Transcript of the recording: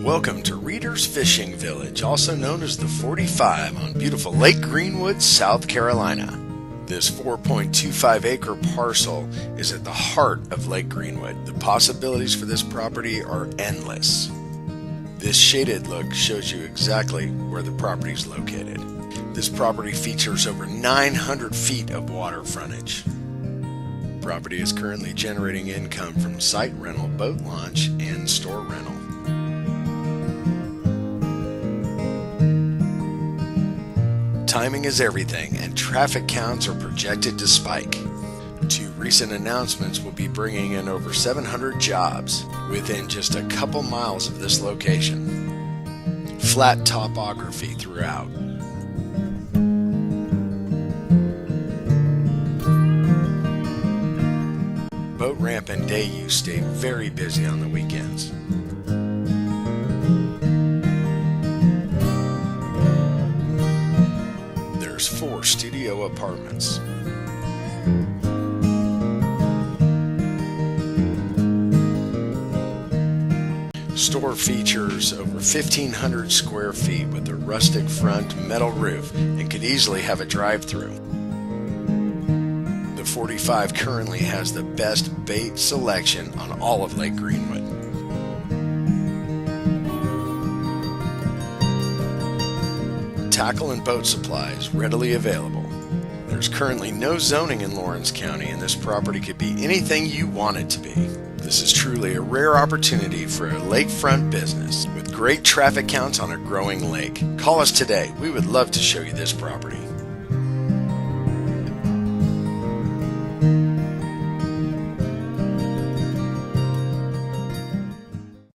Welcome to Reeder's Fishing Village, also known as the 45 on beautiful Lake Greenwood, South Carolina. This 4.25 acre parcel is at the heart of Lake Greenwood. The possibilities for this property are endless. This shaded look shows you exactly where the property is located. This property features over 900 feet of water frontage. The property is currently generating income from site rental, boat launch, and store rental. Timing is everything, and traffic counts are projected to spike. Two recent announcements will be bringing in over 700 jobs within just a couple miles of this location. Flat topography throughout. Boat ramp and day use stay very busy on the weekends. There's 4 studio apartments. Store features over 1,500 square feet with a rustic front metal roof and could easily have a drive-through. The 45 currently has the best bait selection on all of Lake Greenwood. Tackle and boat supplies readily available. There's currently no zoning in Lawrence County, and this property could be anything you want it to be. This is truly a rare opportunity for a lakefront business with great traffic counts on a growing lake. Call us today. We would love to show you this property.